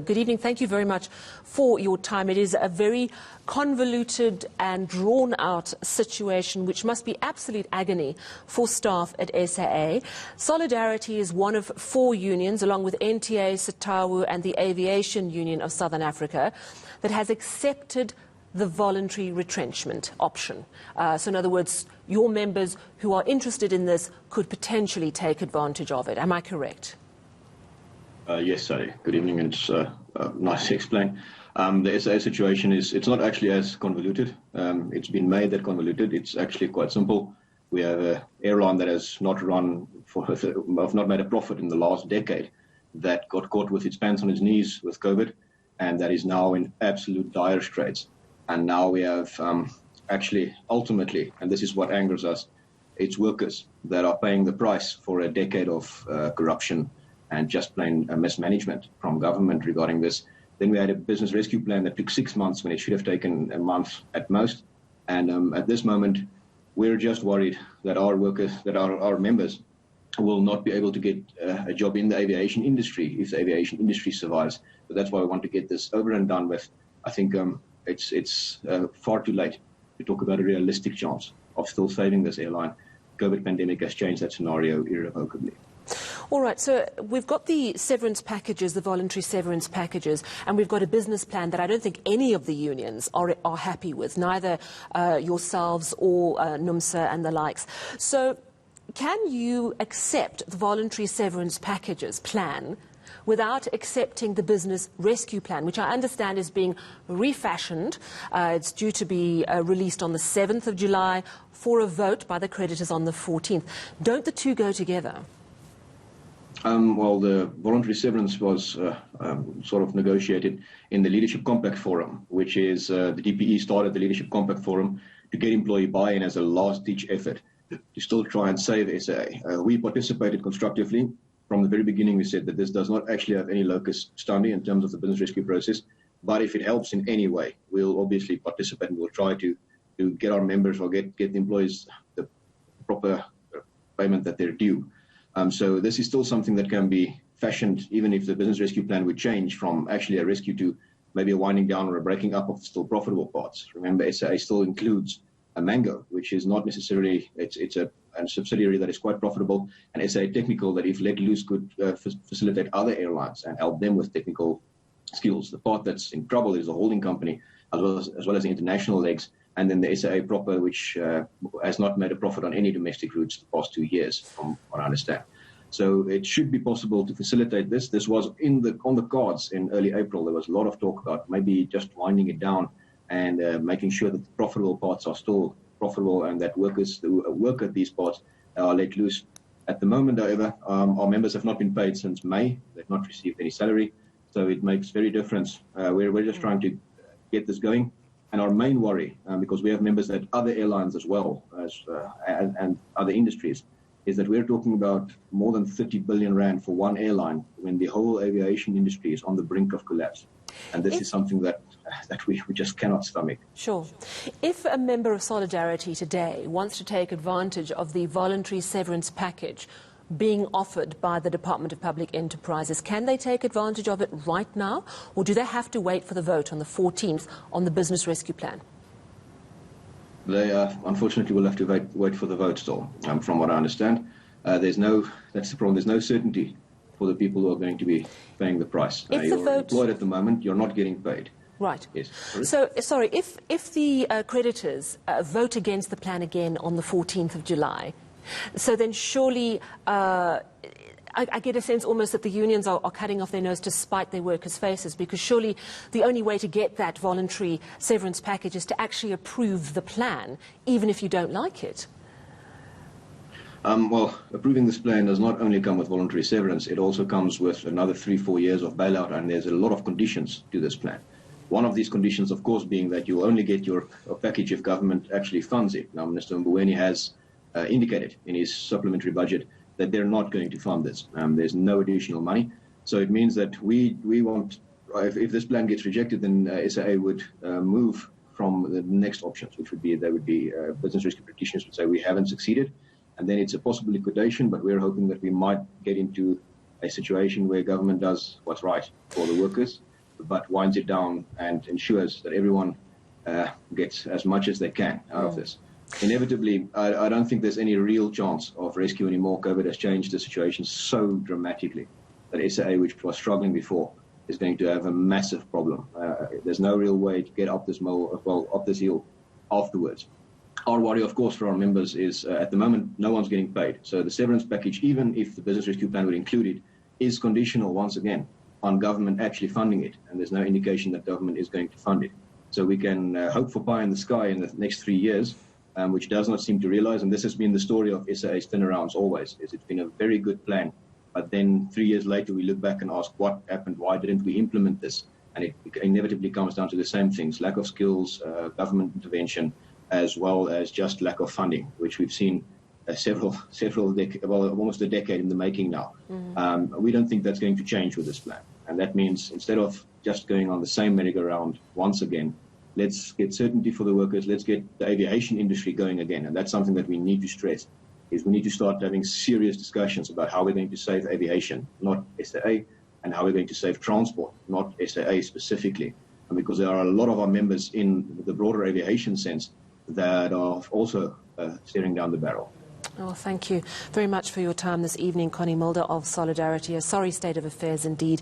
Good evening. Thank you very much for your time. It is a very convoluted and drawn-out situation which must be absolute agony for staff at SAA. Solidarity is one of 4 unions, along with NTA, SATAWU and the Aviation Union of Southern Africa, that has accepted the voluntary retrenchment option. So in other words, your members who are interested in this could potentially take advantage of it. Am I correct? Yes, Sally. Good evening, and it's nice to explain. The SA situation it's not actually as convoluted. It's been made that convoluted. It's actually quite simple. We have an airline that has not made a profit in the last decade, that got caught with its pants on its knees with COVID, and that is now in absolute dire straits. And now we have actually, ultimately, and this is what angers us, it's workers that are paying the price for a decade of corruption and just plain mismanagement from government regarding this. Then we had a business rescue plan that took 6 months when it should have taken a month at most. And at this moment, we're just worried that our workers, that our members, will not be able to get a job in the aviation industry if the aviation industry survives. So that's why we want to get this over and done with. I think it's far too late to talk about a realistic chance of still saving this airline. COVID pandemic has changed that scenario irrevocably. All right, so we've got the severance packages, the voluntary severance packages, and we've got a business plan that I don't think any of the unions are happy with, neither yourselves or NUMSA and the likes. So can you accept the voluntary severance packages plan without accepting the business rescue plan, which I understand is being refashioned? It's due to be released on the 7th of July for a vote by the creditors on the 14th. Don't the two go together? Well, the voluntary severance was sort of negotiated in the Leadership Compact Forum, which is the DPE started the Leadership Compact Forum to get employee buy-in as a last-ditch effort to still try and save SAA. We participated constructively. From the very beginning, we said that this does not actually have any locus standi in terms of the business rescue process, but if it helps in any way, we'll obviously participate and we'll try to get our members or get the employees the proper payment that they're due. So this is still something that can be fashioned, even if the business rescue plan would change from actually a rescue to maybe a winding down or a breaking up of the still profitable parts. Remember, SAA still includes a Mango, which is not necessarily, it's a subsidiary that is quite profitable, and SAA Technical that, if let loose, could facilitate other airlines and help them with technical skills. The part that's in trouble is the holding company, as well as the international legs, and then the SAA proper, which has not made a profit on any domestic routes the past 2 years, from what I understand. So it should be possible to facilitate this. This was on the cards in early April. There was a lot of talk about maybe just winding it down and making sure that the profitable parts are still profitable and that workers who work at these parts are let loose. At the moment, however, our members have not been paid since May. They've not received any salary, so it makes very difference. We're just trying to get this going. And our main worry, because we have members at other airlines as well as and other industries, is that we're talking about more than 30 billion rand for one airline when the whole aviation industry is on the brink of collapse. And this is something that we just cannot stomach. Sure. If a member of Solidarity today wants to take advantage of the voluntary severance package being offered by the Department of Public Enterprises, can they take advantage of it right now, or do they have to wait for the vote on the 14th on the business rescue plan? They unfortunately will have to wait for the vote still, from what I understand. That's the problem, there's no certainty for the people who are going to be paying the price. You're employed at the moment, you're not getting paid. Right. Yes. So, sorry, if the creditors vote against the plan again on the 14th of July, so then surely I get a sense almost that the unions are cutting off their nose to spite their workers' faces, because surely the only way to get that voluntary severance package is to actually approve the plan, even if you don't like it. Well, approving this plan does not only come with voluntary severance, it also comes with another 3-4 years of bailout, and there's a lot of conditions to this plan. One of these conditions, of course, being that you will only get your package if government actually funds it. Now, Minister Mboweni has indicated in his supplementary budget that they're not going to fund this. There's no additional money. So it means that we want, if this plan gets rejected, then SAA would move from the next options, which would be, business rescue practitioners would say we haven't succeeded. And then it's a possible liquidation, but we're hoping that we might get into a situation where government does what's right for the workers, but winds it down and ensures that everyone gets as much as they can out of this. Inevitably, I don't think there's any real chance of rescue anymore. COVID has changed the situation so dramatically that SAA, which was struggling before, is going to have a massive problem. There's no real way to get up this hill afterwards. Our worry, of course, for our members is at the moment, no one's getting paid. So the severance package, even if the business rescue plan would include it, is conditional once again on government actually funding it. And there's no indication that government is going to fund it. So we can hope for pie in the sky in the next 3 years, which does not seem to realize. And this has been the story of SAA's turnarounds always. It's been a very good plan. But then 3 years later, we look back and ask what happened, why didn't we implement this? And it inevitably comes down to the same things: lack of skills, government intervention, as well as just lack of funding, which we've seen almost a decade in the making now. We don't think that's going to change with this plan. And that means instead of just going on the same merry-go-round once again, let's get certainty for the workers, let's get the aviation industry going again. And that's something that we need to stress, is we need to start having serious discussions about how we're going to save aviation, not SAA, and how we're going to save transport, not SAA specifically. And because there are a lot of our members in the broader aviation sense that are also staring down the barrel. Oh, thank you very much for your time this evening, Connie Mulder of Solidarity. A sorry state of affairs indeed.